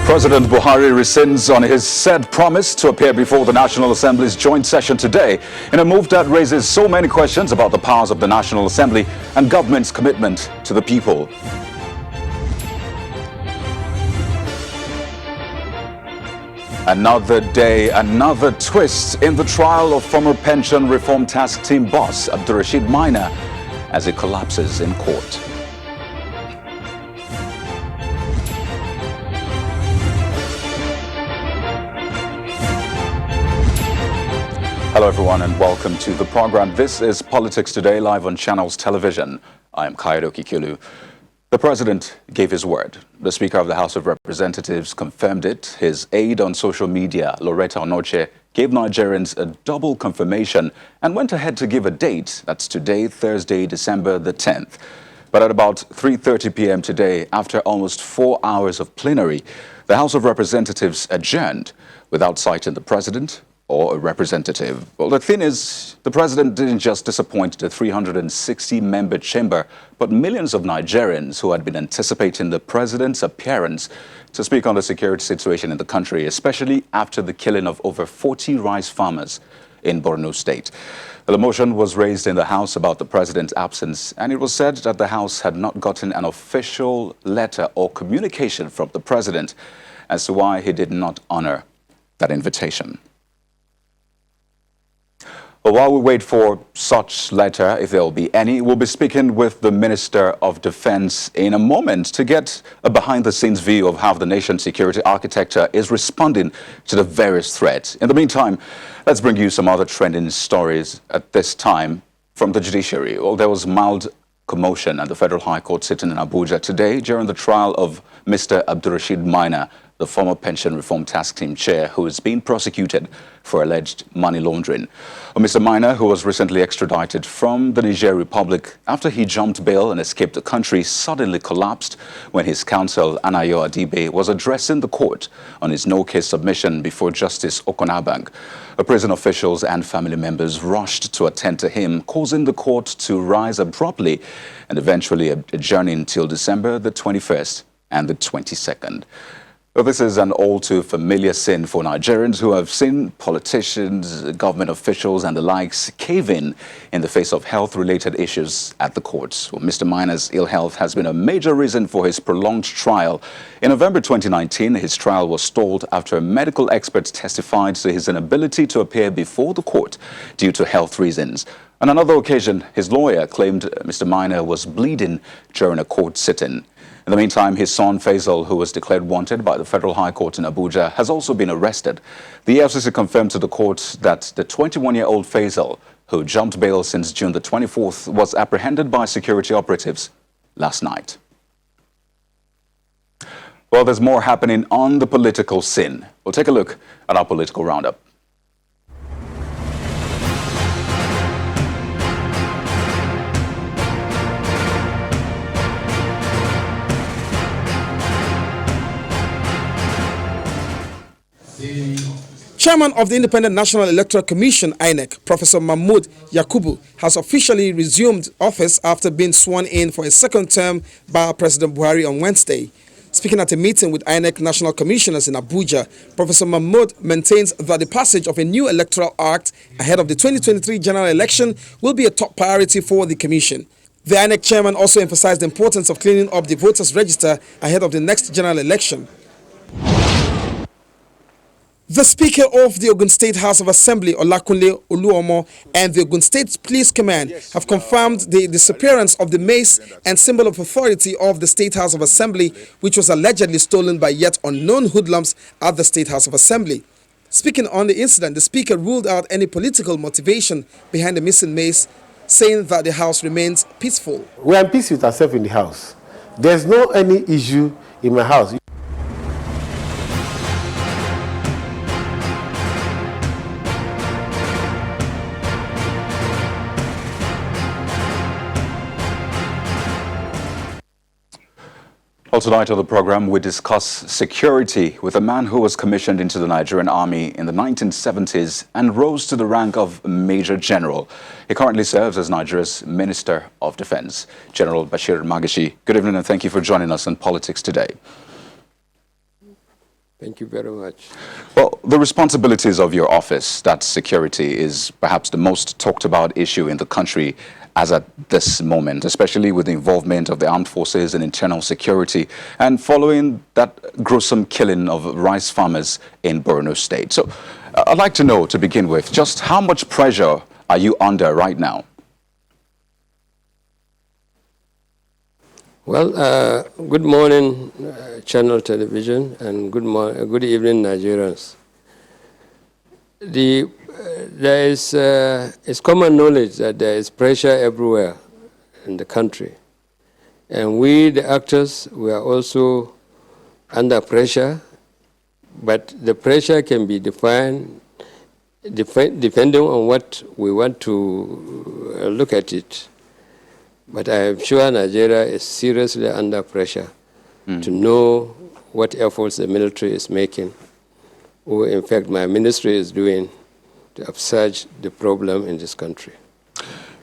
President Buhari rescinds on his said promise to appear before the National Assembly's joint session today in a move that raises so many questions about the powers of the National Assembly and government's commitment to the people. Another day, another twist in the trial of former pension reform task team boss Abdulrasheed Miner as it collapses in court. Hello everyone and welcome to the program. This is Politics Today, live on Channels Television. I am Kaido Kikulu. The President gave his word. The Speaker of the House of Representatives confirmed it. His aide on social media, Loretta Onoche, gave Nigerians a double confirmation and went ahead to give a date. That's today, Thursday, December the 10th. But at about 3:30 p.m. today, after almost 4 hours of plenary, the House of Representatives adjourned without citing the President or a representative. Well, the thing is, the President didn't just disappoint the 360-member chamber, but millions of Nigerians who had been anticipating the President's appearance to speak on the security situation in the country, especially after the killing of over 40 rice farmers in Borno State. The motion was raised in the House about the President's absence, and it was said that the House had not gotten an official letter or communication from the President as to why he did not honor that invitation. But while we wait for such letter, if there will be any, we'll be speaking with the Minister of Defense in a moment to get a behind-the-scenes view of how the nation's security architecture is responding to the various threats. In the meantime, let's bring you some other trending stories at this time from the judiciary. Well, there was mild commotion at the Federal High Court sitting in Abuja today during the trial of Mr. Abdulrasheed Miner, the former pension reform task team chair who is being prosecuted for alleged money laundering. Mr. Miner, who was recently extradited from the Niger Republic after he jumped bail and escaped the country, suddenly collapsed when his counsel, Anayo Adibe, was addressing the court on his no-case submission before Justice Okonabang. Prison officials and family members rushed to attend to him, causing the court to rise abruptly and eventually adjourning until December the 21st and the 22nd. Well, this is an all-too-familiar scene for Nigerians who have seen politicians, government officials and the likes cave in the face of health-related issues at the courts. Well, Mr. Miner's ill health has been a major reason for his prolonged trial. In November 2019, his trial was stalled after medical experts testified to his inability to appear before the court due to health reasons. On another occasion, his lawyer claimed Mr. Miner was bleeding during a court sitting. In the meantime, his son Faisal, who was declared wanted by the Federal High Court in Abuja, has also been arrested. The FCC confirmed to the court that the 21-year-old Faisal, who jumped bail since June the 24th, was apprehended by security operatives last night. Well, there's more happening on the political scene. We'll take a look at our political roundup. Chairman of the Independent National Electoral Commission, INEC, Professor Mahmood Yakubu, has officially resumed office after being sworn in for a second term by President Buhari on Wednesday. Speaking at a meeting with INEC National Commissioners in Abuja, Professor Mahmood maintains that the passage of a new electoral act ahead of the 2023 general election will be a top priority for the Commission. The INEC chairman also emphasized the importance of cleaning up the voters' register ahead of the next general election. The Speaker of the Ogun State House of Assembly, Olakunle Oluomo, and the Ogun State Police Command have confirmed the disappearance of the mace and symbol of authority of the State House of Assembly, which was allegedly stolen by yet unknown hoodlums at the State House of Assembly. Speaking on the incident, the Speaker ruled out any political motivation behind the missing mace, saying that the House remains peaceful. We are in peace with ourselves in the House. There's no any issue in my house. Well, tonight on the program, we discuss security with a man who was commissioned into the Nigerian Army in the 1970s and rose to the rank of Major General. He currently serves as Nigeria's Minister of Defense. General Bashir Magashi, good evening and thank you for joining us on Politics Today. Thank you very much. Well, the responsibilities of your office, that security, is perhaps the most talked about issue in the country as at this moment, especially with the involvement of the armed forces in internal security and following that gruesome killing of rice farmers in Borno State. So I'd like to know, to begin with, just how much pressure are you under right now? Well, good morning, Channel Television, and good evening, Nigerians. It's common knowledge that there is pressure everywhere in the country. And we, the actors, we are also under pressure, but the pressure can be defined depending on what we want to look at it. But I am sure Nigeria is seriously under pressure to know what efforts the military is making, or in fact my ministry is doing to upsurge the problem in this country.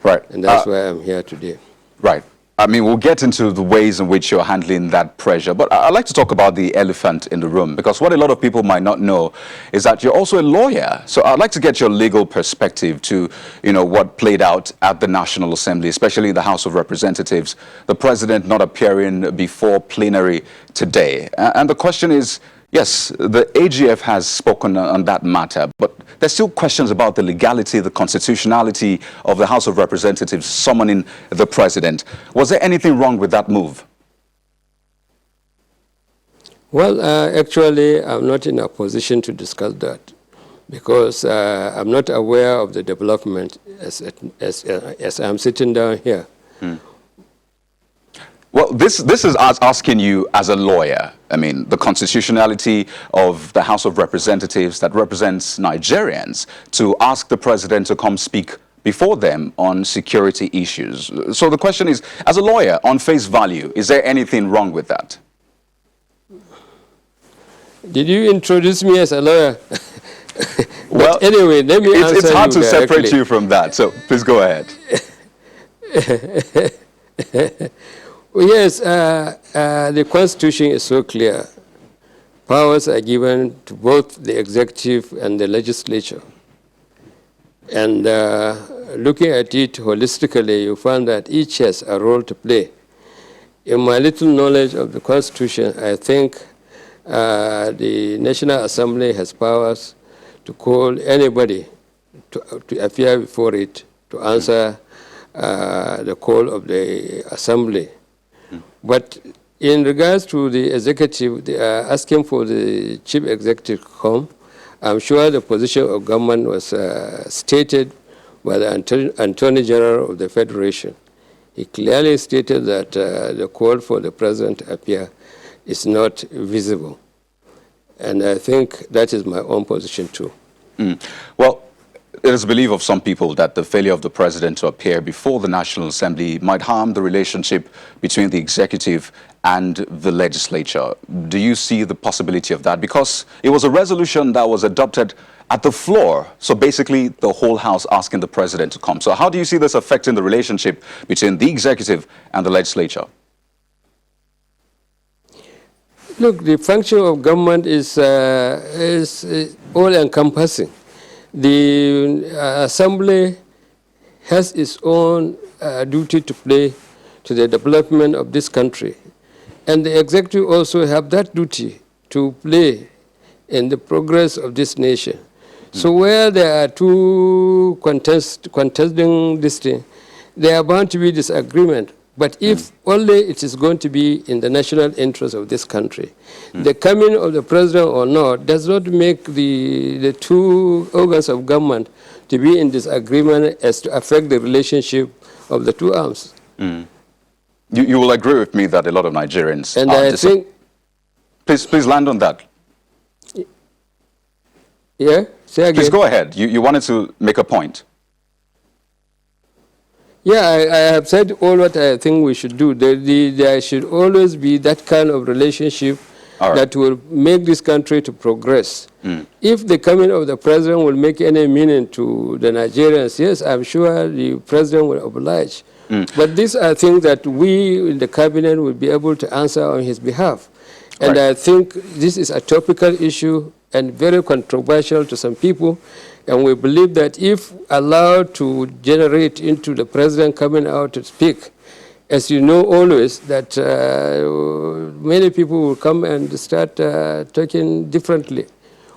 Right. And that's why I'm here today. Right. I mean, we'll get into the ways in which you're handling that pressure, but I'd like to talk about the elephant in the room, because what a lot of people might not know is that you're also a lawyer. So I'd like to get your legal perspective to, what played out at the National Assembly, especially in the House of Representatives, the president not appearing before plenary today. And the question is, yes, the AGF has spoken on that matter, but there's still questions about the legality, the constitutionality of the House of Representatives summoning the president. Was there anything wrong with that move? Well, actually, I'm not in a position to discuss that because I'm not aware of the development as I'm sitting down here. Well, this is us asking you as a lawyer. I mean, the constitutionality of the House of Representatives that represents Nigerians to ask the president to come speak before them on security issues. So the question is, as a lawyer, on face value, is there anything wrong with that? Did you introduce me as a lawyer? Well, anyway, let me answer it's hard to directly. separate you from that, so please go ahead. Yes, the Constitution is so clear. Powers are given to both the executive and the legislature. And looking at it holistically, you find that each has a role to play. In my little knowledge of the Constitution, I think the National Assembly has powers to call anybody to appear before it to answer the call of the Assembly. But in regards to the executive, they are asking for the chief executive to come. I'm sure the position of government was stated by the Attorney General of the Federation. He clearly stated that the call for the president to appear is not visible. And I think that is my own position too. Well, it is a belief of some people that the failure of the president to appear before the National Assembly might harm the relationship between the executive and the legislature. Do you see the possibility of that? Because it was a resolution that was adopted at the floor. So basically, the whole House asking the president to come. So how do you see this affecting the relationship between the executive and the legislature? Look, the function of government is all-encompassing. The Assembly has its own duty to play to the development of this country. And the executive also have that duty to play in the progress of this nation. So where there are two contesting this thing, there are bound to be disagreement. But if only it is going to be in the national interest of this country, the coming of the president or not does not make the two organs of government to be in disagreement as to affect the relationship of the two arms. You will agree with me that a lot of Nigerians and are I think, Please land on that. Yeah, say again. Please go ahead. You wanted to make a point. Yeah, I have said all what I think we should do. There should always be that kind of relationship that will make this country to progress. If the coming of the president will make any meaning to the Nigerians, yes, I'm sure the president will oblige. But these are things that we in the cabinet will be able to answer on his behalf. And Right. I think this is a topical issue and very controversial to some people. And we believe that if allowed to generate into the president coming out to speak, as you know always, that many people will come and start talking differently.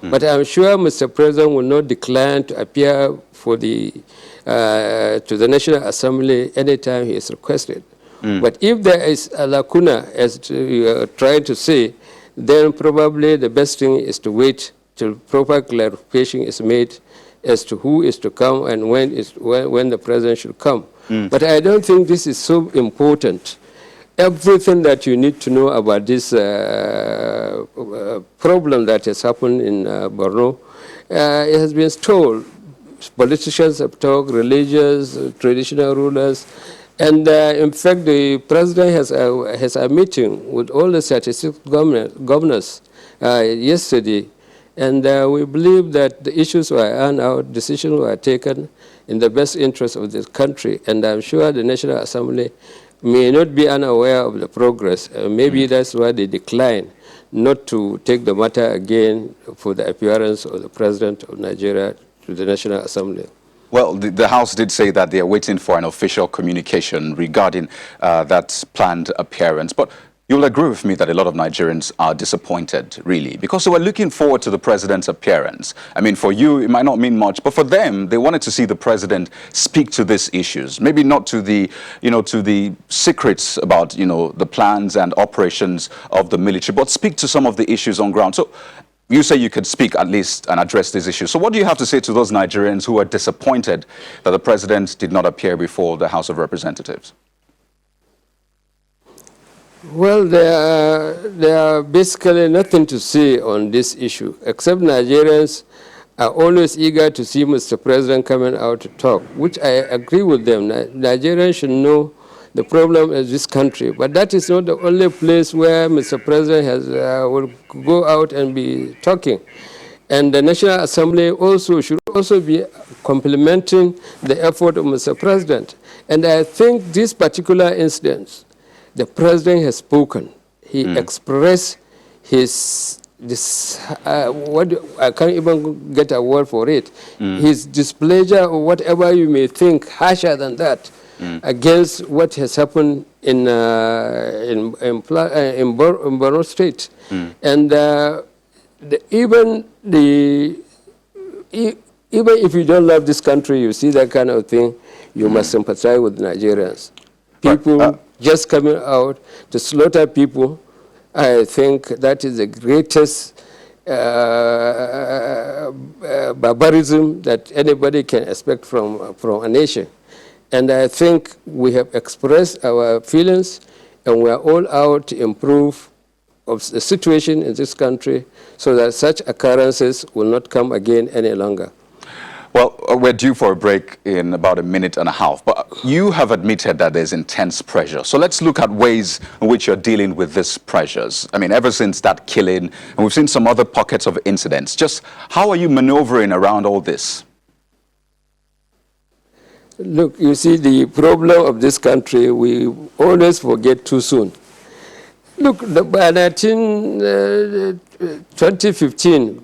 But I'm sure Mr. President will not decline to appear for to the National Assembly anytime he is requested. But if there is a lacuna, as you are trying to say, then probably the best thing is to wait till proper clarification is made as to who is to come and when the president should come. But I don't think this is so important. Everything that you need to know about this problem that has happened in Borno, it has been told. Politicians have talked, religious, traditional rulers, and in fact, the president has a meeting with all the 36 governors yesterday, and we believe that the issues were ironed out, decisions were taken in the best interest of the country, and I'm sure the National Assembly may not be unaware of the progress. Maybe that's why they decline not to take the matter again for the appearance of the President of Nigeria to the National Assembly. Well, the House did say that they are waiting for an official communication regarding that planned appearance. But you'll agree with me that a lot of Nigerians are disappointed, really, because they were looking forward to the president's appearance. I mean, for you, it might not mean much, but for them, they wanted to see the president speak to these issues. Maybe not to the, to the secrets about, the plans and operations of the military, but speak to some of the issues on ground. So you say you could speak at least and address these issues. So what do you have to say to those Nigerians who are disappointed that the president did not appear before the House of Representatives? Well, there are basically nothing to say on this issue, except Nigerians are always eager to see Mr. President coming out to talk, which I agree with them. Nigerians should know the problem is this country, but that is not the only place where Mr. President will go out and be talking. And the National Assembly should also be complementing the effort of Mr. President. And I think this particular incident, the president has spoken. He expressed I can't even get a word for it. His displeasure or whatever you may think, harsher than that, against what has happened in Borno State. And even if you don't love this country, you see that kind of thing, you must sympathize with Nigerians. People just coming out to slaughter people, I think that is the greatest barbarism that anybody can expect from a nation. And I think we have expressed our feelings, and we are all out to improve of the situation in this country so that such occurrences will not come again any longer. Well, we're due for a break in about a minute and a half, but you have admitted that there's intense pressure. So let's look at ways in which you're dealing with these pressures. I mean, ever since that killing, and we've seen some other pockets of incidents, just how are you maneuvering around all this? Look, you see, the problem of this country, we always forget too soon. Look, by 2015,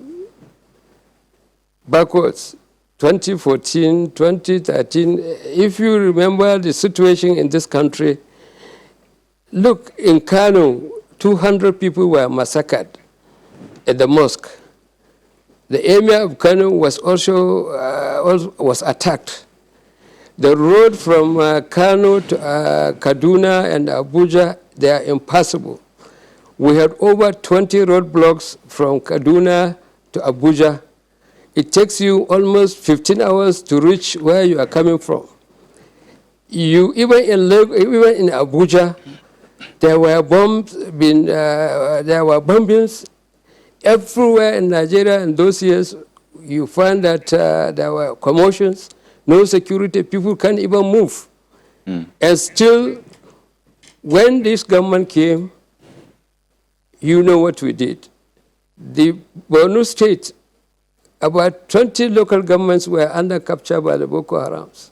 backwards, 2014, 2013, if you remember the situation in this country, look, in Kano, 200 people were massacred at the mosque. The emir of Kano was also was attacked. The road from Kano to Kaduna and Abuja, they are impassable. We had over 20 roadblocks from Kaduna to Abuja. It takes you almost 15 hours to reach where you are coming from. Even in Abuja, there were bombings everywhere in Nigeria in those years. You find that there were commotions, no security, people can't even move. And still, when this government came, you know what we did. The Borno State, about 20 local governments were under capture by the Boko Harams.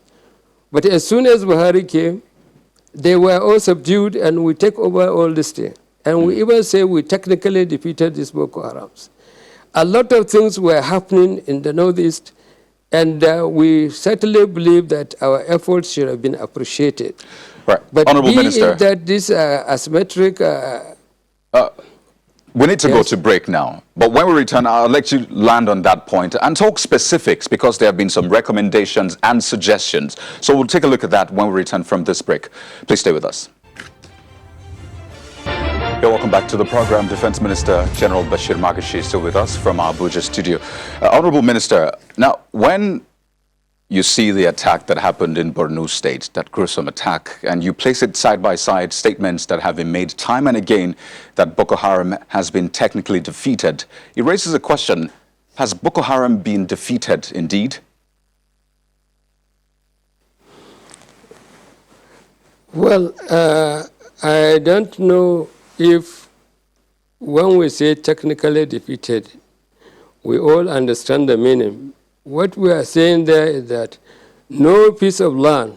But as soon as Buhari came, they were all subdued, and we take over all this thing. And we even say we technically defeated these Boko Harams. A lot of things were happening in the Northeast, and we certainly believe that our efforts should have been appreciated. Right. But Honorable Minister, that this asymmetric... we need to go to break now, but when we return, I'll let you land on that point and talk specifics, because there have been some recommendations and suggestions. So we'll take a look at that when we return from this break. Please stay with us. Hey, welcome back to the program. Defense Minister General Bashir Magashi is still with us from our Abuja studio. Honorable Minister, now when you see the attack that happened in Borno State, that gruesome attack, and you place it side by side, statements that have been made time and again that Boko Haram has been technically defeated, it raises a question: has Boko Haram been defeated indeed? Well, I don't know if when we say technically defeated, we all understand the meaning. What we are saying there is that no piece of land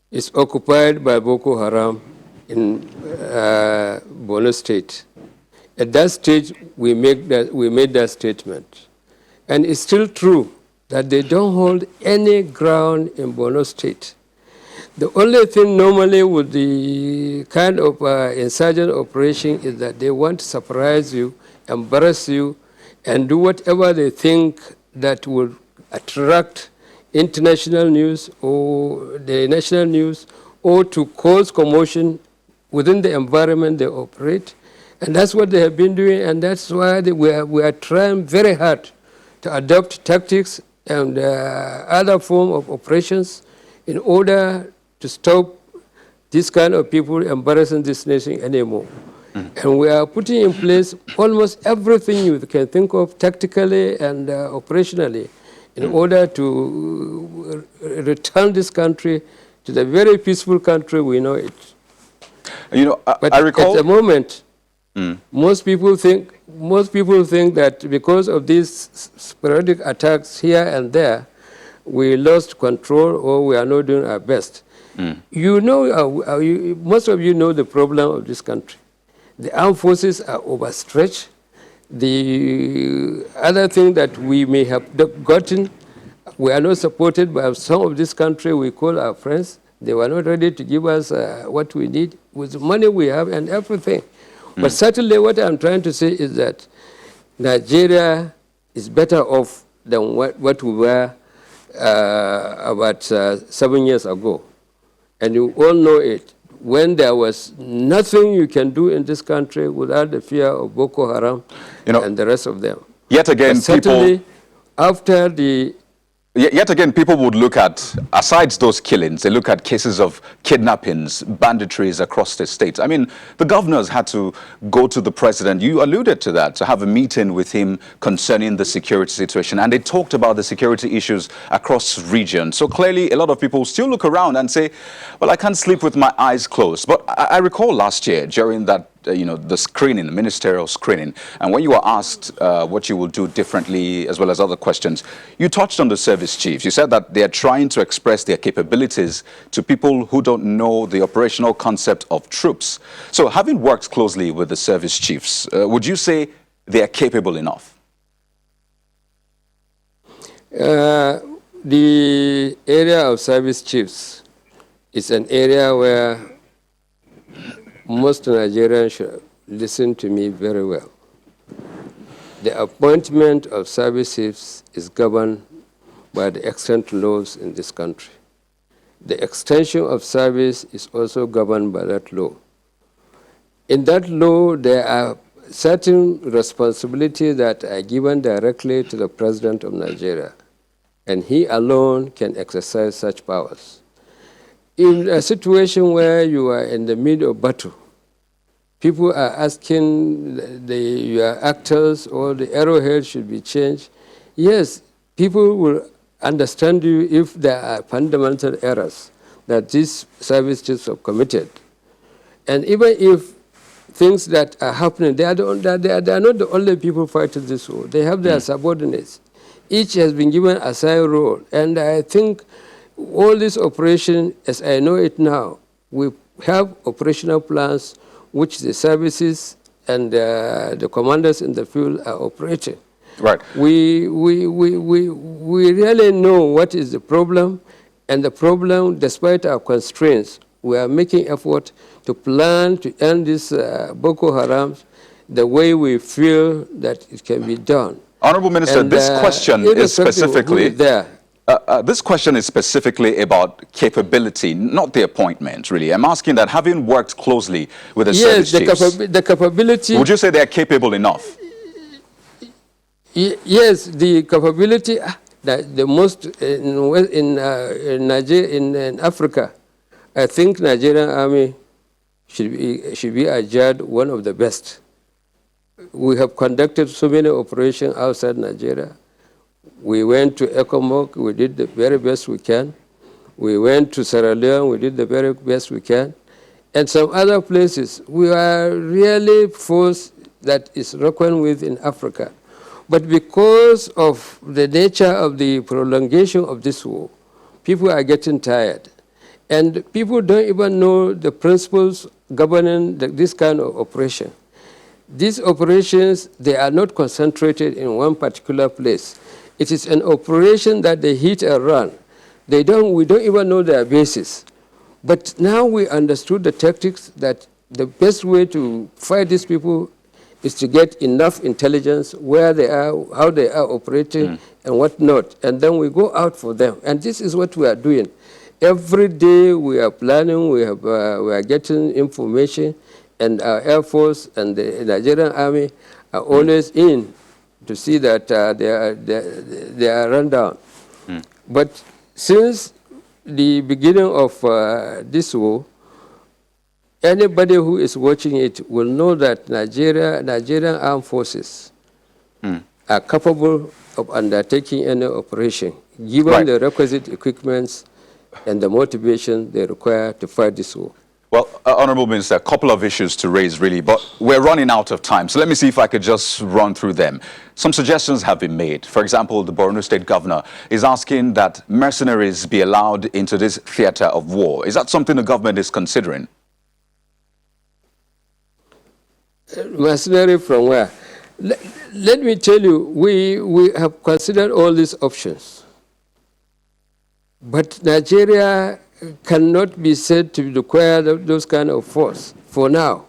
is occupied by Boko Haram in Borno State. At that stage, we made that statement. And it's still true that they don't hold any ground in Borno State. The only thing normally with the kind of insurgent operation is that they want to surprise you, embarrass you, and do whatever they think that will attract international news or the national news, or to cause commotion within the environment they operate. And that's what they have been doing, and that's why we are trying very hard to adopt tactics and other form of operations in order to stop this kind of people embarrassing this nation anymore. And we are putting in place almost everything you can think of tactically and operationally in order to return this country to the very peaceful country we know it. You know, But I recall at the moment, most people think that because of these sporadic attacks here and there, we lost control or we are not doing our best. You know, most of you know the problem of this country. The armed forces are overstretched. The other thing that we may have gotten, we are not supported by some of this country we call our friends. They were not ready to give us what we need with the money we have and everything. But certainly what I'm trying to say is that Nigeria is better off than what we were about 7 years ago. And you all know it. When there was nothing you can do in this country without the fear of Boko Haram and the rest of them. Yet again, Yet again, people would look at, aside those killings, they look at cases of kidnappings, banditries across the state. I mean, the governors had to go to the president. You alluded to that, to have a meeting with him concerning the security situation. And they talked about the security issues across regions. So clearly, a lot of people still look around and say, well, I can't sleep with my eyes closed. But I recall last year, during that the screening, the ministerial screening, and when you were asked what you will do differently, as well as other questions, you touched on the service chiefs. You said that they are trying to express their capabilities to people who don't know the operational concept of troops. So having worked closely with the service chiefs, would you say they are capable enough? The area of service chiefs is an area where most Nigerians should listen to me very well. The appointment of service chiefs is governed by the extant laws in this country. The extension of service is also governed by that law. In that law, there are certain responsibilities that are given directly to the President of Nigeria, and he alone can exercise such powers. In a situation where you are in the middle of battle, people are asking your actors or the arrowhead should be changed. Yes, people will understand you if there are fundamental errors that these service chiefs have committed. And even if things that are happening, they are not the only people fighting this war. They have their subordinates. Each has been given a assigned role. And I think all this operation, as I know it now, we have operational plans. which the services and the commanders in the field are operating. Right. We really know what is the problem, and the problem, despite our constraints, we are making effort to plan to end this Boko Haram the way we feel that it can be done. Honorable Minister, And, this question is specifically there. This question is specifically about capability, not the appointment, really. I'm asking that, having worked closely with the service chiefs, the capability. would you say they're capable enough? Yes, the capability. The most in Nigeria, in Africa, I think Nigerian Army should be adjudged one of the best. We have conducted so many operations outside Nigeria. We went to ECOMOG, we did the very best we can. We went to Sierra Leone, we did the very best we can. And some other places, we are really force that is reckoned with in Africa. But because of the nature of the prolongation of this war, people are getting tired. And people don't even know the principles governing this kind of operation. These operations, they are not concentrated in one particular place. It is an operation that they hit and run. We don't even know their basis. But now we understood the tactics that the best way to fight these people is to get enough intelligence where they are, how they are operating, and what not. And then we go out for them. And this is what we are doing. Every day we are planning, we are getting information, and our Air Force and the Nigerian Army are always in to see that they are run down. But since the beginning of this war, anybody who is watching it will know that Nigerian armed forces are capable of undertaking any operation, given the requisite equipments and the motivation they require to fight this war. Well, Honorable Minister, a couple of issues to raise, really, but we're running out of time. So let me see if I could just run through them. Some suggestions have been made. For example, the Borno State Governor is asking that mercenaries be allowed into this theater of war. Is that something the government is considering? Mercenary from where? Let me tell you, we have considered all these options. But Nigeria cannot be said to require those kind of force for now.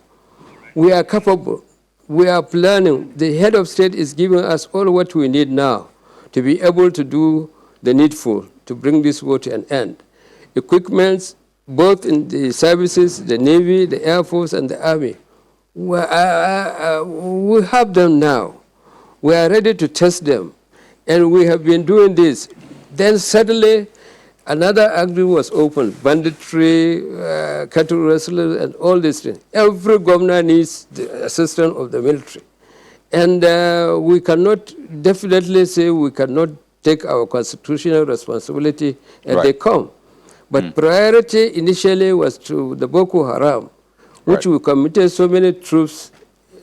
We are capable. We are planning. The head of state is giving us all what we need now to be able to do the needful to bring this war to an end. Equipments, both in the services, the Navy, the Air Force, and the Army. We have them now. We are ready to test them. And we have been doing this. Then suddenly, another avenue was opened, banditry, cattle rustlers, and all these things. Every governor needs the assistance of the military. And we cannot definitely say we cannot take our constitutional responsibility and they come. But priority initially was to the Boko Haram, which we committed so many troops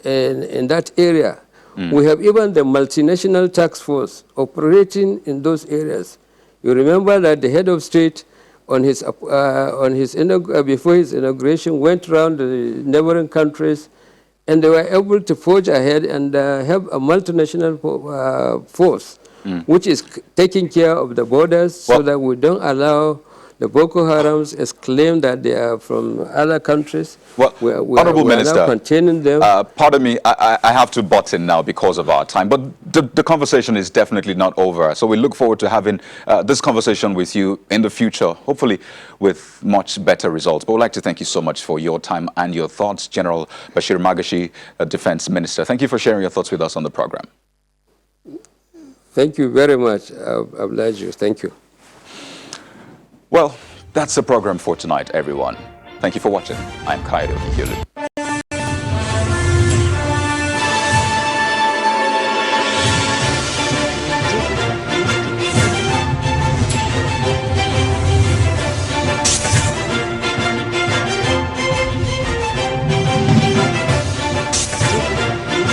in that area. We have even the multinational task force operating in those areas. You remember that the head of state, before his inauguration, went around the neighboring countries, and they were able to forge ahead and have a multinational force, which is taking care of the borders so that we don't allow the Boko Harams as claim that they are from other countries. Well, Honorable Minister, now containing them. Pardon me, I have to butt in now because of our time, but the conversation is definitely not over. So we look forward to having this conversation with you in the future, hopefully with much better results. But we'd like to thank you so much for your time and your thoughts. General Bashir Magashi, Defense Minister, thank you for sharing your thoughts with us on the program. Thank you very much. I oblige you. Thank you. Well, that's the program for tonight, everyone. Thank you for watching. I'm Kaido Hikulu.